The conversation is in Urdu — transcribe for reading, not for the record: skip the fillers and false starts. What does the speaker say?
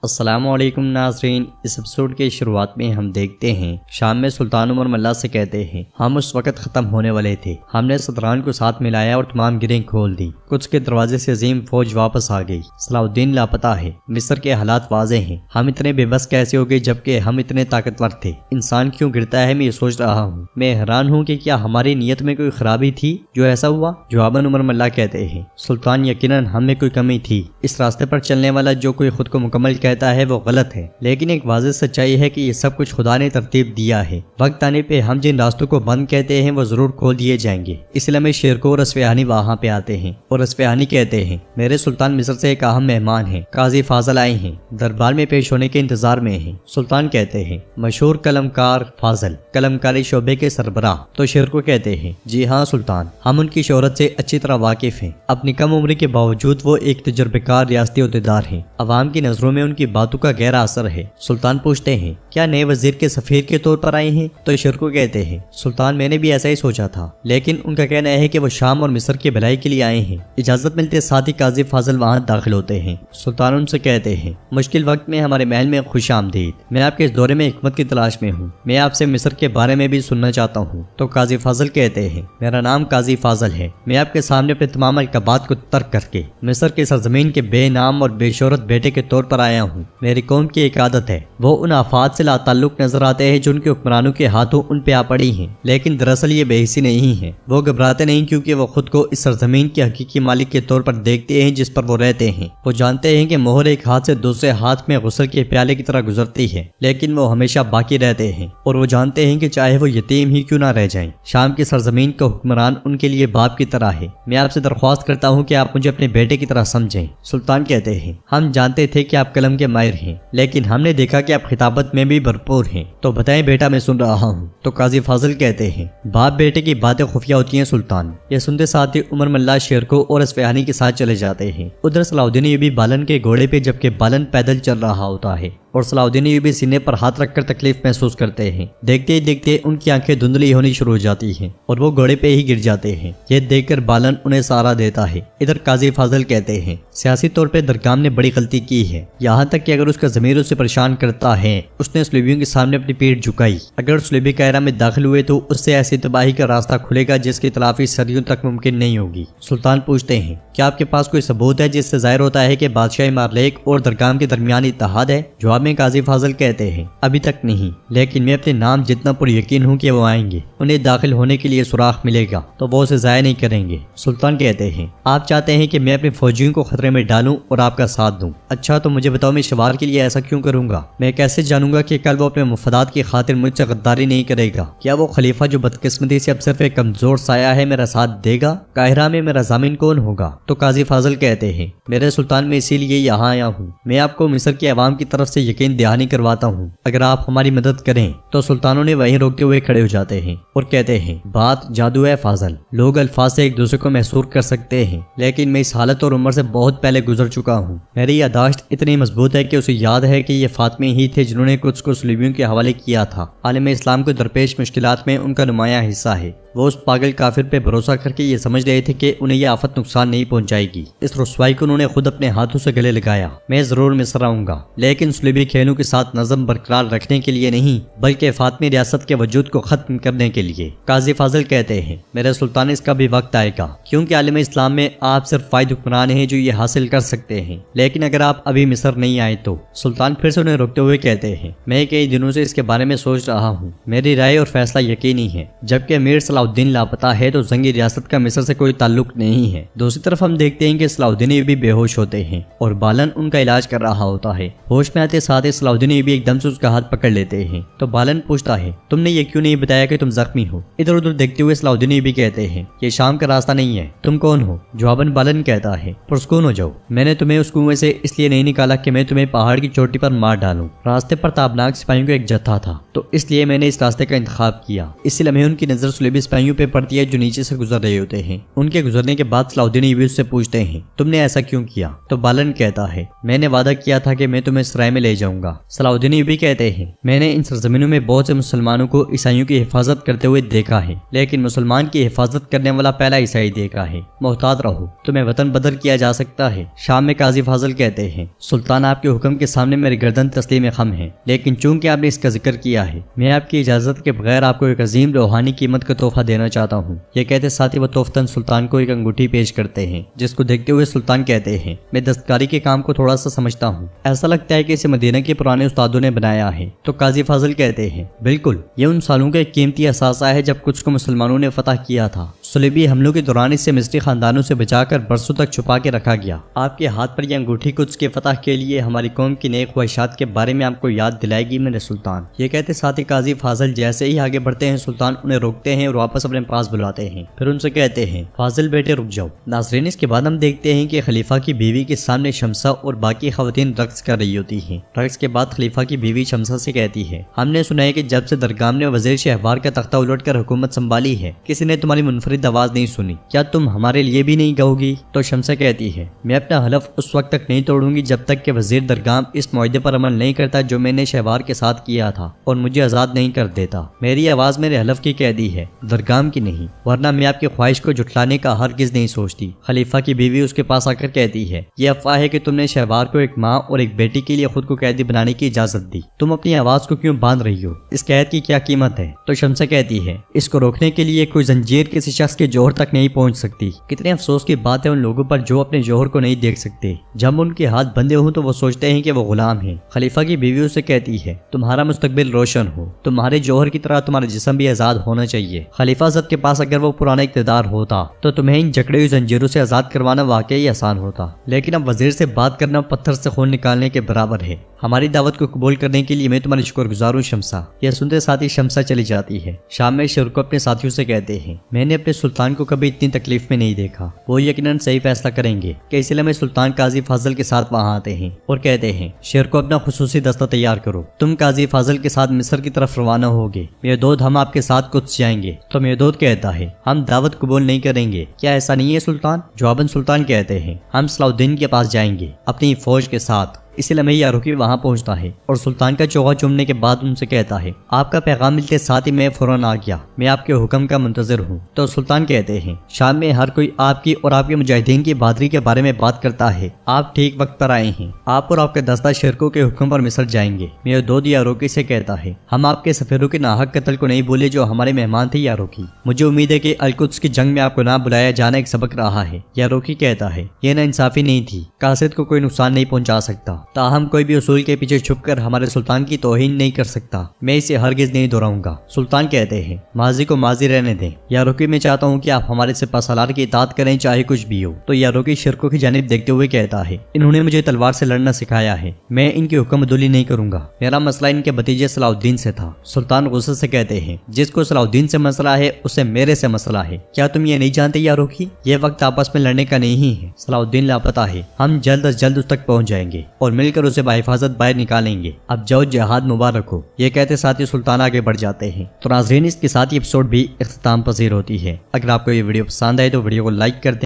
السلام علیکم ناظرین، اس ایپیسوڈ کے شروعات میں ہم دیکھتے ہیں شام میں سلطان عمر ملا سے کہتے ہیں ہم اس وقت ختم ہونے والے تھے، ہم نے صدران کو ساتھ ملایا اور تمام گریں کھول دی، قدس کے دروازے سے عظیم فوج واپس آ گئی، صلاح الدین لاپتہ ہے، مصر کے حالات واضح ہیں، ہم اتنے بے بس کیسے ہو گئے جبکہ ہم اتنے طاقتور تھے، انسان کیوں گرتا ہے میں یہ سوچ رہا ہوں، میں حیران ہوں کہ کیا ہماری نیت میں کوئی خرابی تھی جو ایسا ہوا؟ جواباً عمر ملا کہتے ہیں سلطان یقیناً ہم میں کوئی کمی تھی، اس راستے پر چلنے والا جو کوئی خود کو مکمل کہتا ہے وہ غلط ہے، لیکن ایک واضح سچائی ہے کہ یہ سب کچھ خدا نے ترتیب دیا ہے، وقت آنے پہ ہم جن راستوں کو بند کہتے ہیں وہ ضرور کھول دیے جائیں گے۔ اس لیے شیرکو اور اصفہانی وہاں پہ آتے ہیں اور اصفہانی کہتے ہیں میرے سلطان مصر سے ایک اہم مہمان ہیں، قاضی فاضل آئے ہیں، دربار میں پیش ہونے کے انتظار میں ہیں۔ سلطان کہتے ہیں مشہور قلمکار فاضل، قلمکاری شعبے کے سربراہ۔ تو شیرکو کہتے ہیں جی ہاں سلطان، ہم ان کی شہرت سے اچھی طرح واقف ہیں، اپنی کم عمری کے باوجود وہ ایک تجربہ کار ریاستی عہدیدار ہیں، عوام کی نظروں میں ان کی باتوں کا گہرا اثر ہے۔ سلطان پوچھتے ہیں کیا نئے وزیر کے سفیر کے طور پر آئے ہیں؟ تو شیرکو کہتے ہیں سلطان میں نے بھی ایسا ہی سوچا تھا، لیکن ان کا کہنا ہے کہ وہ شام اور مصر کی بھلائی کے لیے آئے ہیں۔ اجازت ملتے ساتھ ہی قاضی فاضل وہاں داخل ہوتے ہیں۔ سلطان ان سے کہتے ہیں مشکل وقت میں ہمارے محل میں خوش آمدید، میں آپ کے اس دورے میں حکمت کی تلاش میں ہوں، میں آپ سے مصر کے بارے میں بھی سننا چاہتا ہوں۔ تو قاضی فاضل کہتے ہیں میرا نام قاضی فاضل ہے، میں آپ کے سامنے اپنے تمام القابات کو ترک کر کے مصر کی سرزمین کے بے نام اور بے شہرت بیٹے کے طور پر آیا ہوں۔ میری قوم کی ایک عادت ہے، وہ ان آفات سے لا تعلق نظر آتے ہیں جو ان کے حکمرانوں کے ہاتھوں ان پہ آ پڑی ہیں، لیکن دراصل یہ بے حسی نہیں ہے، وہ گھبراتے نہیں کیونکہ وہ خود کو اس سرزمین کے حقیقی مالک کے طور پر دیکھتے ہیں جس پر وہ رہتے ہیں۔ وہ جانتے ہیں کہ مہر ایک ہاتھ سے دوسرے ہاتھ میں غسل کے پیالے کی طرح گزرتی ہے، لیکن وہ ہمیشہ باقی رہتے ہیں، اور وہ جانتے ہیں کہ چاہے وہ یتیم ہی کیوں نہ رہ جائیں، شام کی سرزمین کا حکمران ان کے لیے باپ کی طرح ہے۔ میں آپ سے درخواست کرتا ہوں کہ آپ مجھے اپنے بیٹے کی طرح سمجھیں۔ سلطان کہتے ہیں ہم جانتے تھے کہ آپ قلم کے ماہر ہیں، لیکن ہم نے دیکھا کہ آپ خطابت میں بھی بھرپور ہیں، تو بتائیں بیٹا میں سن رہا ہوں۔ تو قاضی فاضل کہتے ہیں باپ بیٹے کی باتیں خفیہ ہوتی ہیں سلطان۔ یہ سنتے ساتھ ہی عمر ملا شیرکو اور اصفہانی کے ساتھ چلے جاتے ہیں۔ ادھر صلاح الدین ایوبی بالن کے گھوڑے پہ جبکہ بالن پیدل چل رہا ہوتا ہے اور صلاح الدین ایوبی سینے پر ہاتھ رکھ کر تکلیف محسوس کرتے ہیں۔ دیکھتے ہی دیکھتے ان کی آنکھیں دھندلی ہونی شروع ہو جاتی ہیں اور وہ گھوڑے پہ ہی گر جاتے ہیں۔ یہ دیکھ کر بالن انہیں سہارا دیتا ہے۔ ادھر قاضی فاضل کہتے ہیں سیاسی طور پہ درگام نے بڑی غلطی کی ہے، یہاں تک کہ اگر اس کا ضمیر اسے پریشان کرتا ہے اس نے صلیبیوں کے سامنے اپنی پیٹھ جھکائی، اگر صلیبی قاہرہ میں داخل ہوئے تو اس سے ایسی تباہی کا راستہ کھلے گا جس کی تلافی صدیوں تک ممکن نہیں ہوگی۔ سلطان پوچھتے ہیں کیا آپ کے پاس کوئی ثبوت ہے جس سے ظاہر ہوتا ہے کہ بادشاہ مارلیک اور درگام کے درمیان اتحاد ہے؟ جواب میں قاضی فاضل کہتے ہیں ابھی تک نہیں، لیکن میں اپنے نام جتنا پر یقین ہوں کہ وہ آئیں گے، انہیں داخل ہونے کے لیے سوراخ ملے گا تو وہ اسے ضائع نہیں کریں گے۔ سلطان کہتے ہیں آپ چاہتے ہیں کہ میں اپنے فوجیوں کو خطرے میں ڈالوں اور آپ کا ساتھ دوں؟ اچھا تو مجھے بتاؤ میں شوار کے لیے ایسا کیوں کروں گا؟ میں کیسے جانوں گا کہ کل وہ اپنے مفادات کی خاطر مجھ سے غداری نہیں کرے گا؟ کیا وہ خلیفہ جو بدقسمتی سے اب صرف ایک کمزور سایہ ہے میرا ساتھ دے گا؟ قاہرہ میں میرا ضامن کون ہوگا؟ تو قاضی فاضل کہتے ہیں میرے سلطان میں اسی لیے یہاں آیا ہوں، میں آپ کو مصر کے عوام کی طرف سے یقین دہانی کرواتا ہوں، اگر آپ ہماری مدد کریں۔ تو سلطانوں نے وہیں روکتے ہوئے کھڑے ہو جاتے ہیں اور کہتے ہیں بات جادو ہے فاضل، لوگ الفاظ سے ایک دوسرے کو محصور کر سکتے ہیں، لیکن میں اس حالت اور عمر سے بہت پہلے گزر چکا ہوں، میری یادداشت اتنی مضبوط ہے کہ اسے یاد ہے کہ یہ فاطمی ہی تھے جنہوں نے قدس کو صلیبیوں کے حوالے کیا تھا۔ عالم اسلام کو درپیش مشکلات میں ان کا نمایاں حصہ ہے، وہ اس پاگل کافر پہ بھروسہ کر کے یہ سمجھ رہے تھے کہ انہیں یہ آفت نقصان نہیں پہنچائے گی، اس رسوائی کو انہوں نے خود اپنے ہاتھوں سے گلے لگایا۔ میں ضرور مصر آؤں گا، لیکن صلیبی کھیلوں کے ساتھ نظم برقرار رکھنے کے لیے نہیں بلکہ فاطمی ریاست کے وجود کو ختم کرنے کے لیے۔ قاضی فاضل کہتے ہیں میرے سلطان اس کا بھی وقت آئے گا، کیونکہ عالم اسلام میں آپ صرف فائد حکمران ہیں جو یہ حاصل کر سکتے ہیں، لیکن اگر آپ ابھی مصر نہیں آئے تو۔ سلطان پھر سے انہیں روکتے ہوئے کہتے ہیں میں کئی دنوں سے اس کے بارے میں سوچ رہا ہوں، میری رائے اور فیصلہ یقینی ہے، جبکہ امیر صلاح الدین لاپتہ ہے تو زنگی ریاست کا مصر سے کوئی تعلق نہیں ہے۔ دوسری طرف ہم دیکھتے ہیں کہ صلاح الدین ایوبی بے ہوش ہوتے ہیں اور بالن ان کا علاج کر رہا ہوتا ہے۔ ہوش میں آتے ساتھ ہی صلاح الدین ایوبی ایک دم سے اس کا ہاتھ پکڑ لیتے ہیں تو بالن پوچھتا ہے تم نے یہ کیوں نہیں بتایا کہ تم زخمی ہو؟ ادھر ادھر دیکھتے ہوئے صلاح الدین ایوبی کہتے ہیں یہ شام کا راستہ نہیں ہے، تم کون ہو؟ جواباً بالن کہتا ہے پرسکون ہو جاؤ، میں نے تمہیں اس کنویں سے اس لیے نہیں نکالا کہ میں تمہیں پہاڑ کی چوٹی پر مار ڈالوں، راستے پر تابناک سپاہیوں کا ایک جتھا تھا تو اس لیے میں نے اس راستے کا انتخاب کیا۔ اسی لمحے ان کی نظر صلیبی سپاہیوں پہ پڑتی ہے جو نیچے سے گزر رہے ہوتے ہیں۔ ان کے گزرنے کے بعد صلاح الدین ایوبی سے پوچھتے ہیں تم نے ایسا کیوں کیا؟ تو بالن کہتا ہے میں نے وعدہ کیا تھا کہ میں تمہیں سرائے میں لے جاؤں گا۔ صلاح الدین ایوبی کہتے ہیں میں نے ان سرزمینوں میں بہت سے مسلمانوں کو عیسائیوں کی حفاظت کرتے ہوئے دیکھا ہے، لیکن مسلمان کی حفاظت کرنے والا پہلا عیسائی دیکھا ہے۔ محتاط رہو، تمہیں وطن بدر کیا جا سکتا ہے۔ شام میں قاضی فاضل کہتے ہیں سلطان آپ کے حکم کے سامنے میری گردن تسلیم خم ہے، لیکن چونکہ آپ نے اس کا ذکر کیا ہے میں آپ کی اجازت کے بغیر آپ کو ایک عظیم روحانی قیمت کا تحفہ دینا چاہتا ہوں۔ یہ کہتے ساتھ ہی وہ تحفتاً سلطان کو ایک انگوٹھی پیش کرتے ہیں، جس کو دیکھتے ہوئے سلطان کہتے ہیں میں دستکاری کے کام کو تھوڑا سا سمجھتا ہوں، ایسا لگتا ہے کہ اسے مدینہ کے پرانے استادوں نے بنایا ہے۔ تو قاضی فاضل کہتے ہیں بالکل، یہ ان سالوں کا ایک قیمتی اثاثہ ہے جب کچھ کو مسلمانوں نے فتح کیا تھا۔ صلیبی حملوں کے دوران اسے مصری خاندانوں سے بچا کر برسوں تک چھپا کے رکھا گیا۔ آپ کے ہاتھ پر یہ انگوٹھی قدس کے فتح کے لیے ہماری قوم کی نیک خواہشات کے بارے میں آپ کو یاد دلائے گی میرے سلطان۔ یہ کہتے ساتھ ہی قاضی فاضل جیسے ہی آگے بڑھتے ہیں سلطان انہیں روکتے ہیں اور واپس اپنے پاس بلاتے ہیں، پھر ان سے کہتے ہیں فاضل بیٹے رک جاؤ۔ ناظرین اس کے بعد ہم دیکھتے ہیں کہ خلیفہ کی بیوی کے سامنے شمسہ اور باقی خواتین رقص کر رہی ہوتی ہیں۔ رقص کے بعد خلیفہ کی بیوی شمسہ سے کہتی ہے ہم نے سنا ہے کہ جب سے درگام نے وزیر شہوار کا تختہ الٹ کر حکومت سنبھالی ہے کسی نے تمہاری منفرد آواز نہیں سنی، کیا تم ہمارے لیے بھی نہیں گاؤ گی؟ تو شمسہ کہتی ہے میں اپنا حلف اس وقت تک نہیں توڑوں گی جب تک کہ وزیر درگام اس معاہدے پر عمل نہیں کرتا جو میں نے شہوار کے ساتھ کیا تھا اور مجھے آزاد نہیں کر دیتا۔ میری آواز میرے حلف کی قیدی ہے، درگام کی نہیں، ورنہ میں آپ کی خواہش کو جھٹلانے کا ہرگز نہیں سوچتی۔ خلیفہ کی بیوی اس کے پاس آ کر کہتی ہے یہ افواہ ہے کہ تم نے شہوار کو ایک ماں اور ایک بیٹی کے لیے خود کو قیدی بنانے کی اجازت دی، تم اپنی آواز کو کیوں باندھ رہی ہو؟ اس قید کی کیا قیمت ہے؟ تو شمسہ کہتی ہے اس کو روکنے کے لیے کوئی زنجیر کسی شخص کے جوہر تک نہیں پہنچ سکتی۔ کتنے افسوس کی بات ہے ان لوگوں پر جو اپنے جوہر کو نہیں دیکھ سکتے، جب ان کے ہاتھ بندھے ہوں تو وہ سوچتے ہیں کہ وہ غلام ہیں۔ خلیفہ کی بیوی اسے کہتی ہے تمہارا مستقبل روشن ہو، تمہارے جوہر کی طرح تمہارا جسم بھی آزاد ہونا چاہیے۔ خلیفہ زد کے پاس اگر وہ پرانا اقتدار ہوتا تو تمہیں ان جکڑے ہوئی زنجیروں سے آزاد کروانا واقعی آسان ہوتا، لیکن اب وزیر سے بات کرنا پتھر سے خون نکالنے کے برابر ہے۔ ہماری دعوت کو قبول کرنے کے لیے میں تمہاری شکر گزار ہوں شمسہ۔ یہ سنتے ساتھ ہی شمسہ چلی جاتی ہے۔ شام میں شرکو اپنے ساتھیوں سے کہتے ہیں میں نے اپنے سلطان کو کبھی اتنی تکلیف میں نہیں دیکھا، وہ یقیناً صحیح فیصلہ کریں گے کہ اس لیے میں سلطان قاضی فاضل کے ساتھ وہاں آتے ہیں اور کہتے ہیں شرکو اپنا خصوصی دستہ تیار کرو، تم قاضی فاضل کے ساتھ مصر کی طرف روانہ ہوگے، میدود ہم آپ کے ساتھ قدس جائیں گے۔ تو میدود کہتا ہے ہم دعوت قبول نہیں کریں گے، کیا ایسا نہیں ہے سلطان؟ جواباً سلطان کہتے ہیں ہم صلاح الدین کے پاس جائیں گے اپنی فوج کے ساتھ۔ اسی لمحے یاروکی وہاں پہنچتا ہے اور سلطان کا چوغا چومنے کے بعد ان سے کہتا ہے آپ کا پیغام ملتے ساتھ ہی میں فوراً آ گیا، میں آپ کے حکم کا منتظر ہوں۔ تو سلطان کہتے ہیں شام میں ہر کوئی آپ کی اور آپ کے مجاہدین کی بہادری کے بارے میں بات کرتا ہے، آپ ٹھیک وقت پر آئے ہیں، آپ اور آپ کا دستہ شرکوں کے حکم پر مصر جائیں گے۔ میدود یاروکی سے کہتا ہے ہم آپ کے سفیروں کے ناحق قتل کو نہیں بولے جو ہمارے مہمان تھے یاروکی، مجھے امید ہے کہ القدس کی جنگ میں آپ کو نہ بلایا جانا ایک سبق رہا ہے۔ یاروکی کہتا ہے یہ نا انصافی نہیں تھی، قاصد کو کوئی نقصان نہیں پہنچا سکتا، تاہم کوئی بھی اصول کے پیچھے چھپ کر ہمارے سلطان کی توہین نہیں کر سکتا، میں اسے ہرگز نہیں دہراؤں گا۔ سلطان کہتے ہیں ماضی کو ماضی رہنے دیں، یاروکی میں چاہتا ہوں کہ آپ ہمارے سپہ سالار کی اطاعت کریں چاہے کچھ بھی ہو۔ تو یاروکی شرکوں کی جانب دیکھتے ہوئے کہتا ہے انہوں نے مجھے تلوار سے لڑنا سکھایا ہے، میں ان کی حکم عدولی نہیں کروں گا، میرا مسئلہ ان کے بھتیجے صلاح الدین سے تھا۔ سلطان غصے سے کہتے ہیں جس کو صلاح الدین سے مسئلہ ہے اسے میرے سے مسئلہ ہے، کیا تم یہ نہیں جانتے یاروکی؟ یہ وقت آپس میں لڑنے کا نہیں ہے، صلاح الدین لاپتہ ہے، ہم جلد از جلد اس تک پہنچ جائیں گے اور مل کر اسے بحفاظت باہر نکالیں گے، اب جاؤ جہاد مبارک ہو۔ یہ کہتے ساتھ ہی سلطان آگے بڑھ جاتے ہیں۔ تو ناظرین اس کے ساتھ یہ ایپیسوڈ بھی اختتام پذیر ہوتی ہے۔ اگر آپ کو یہ ویڈیو پسند آئے تو ویڈیو کو لائک کر دیں۔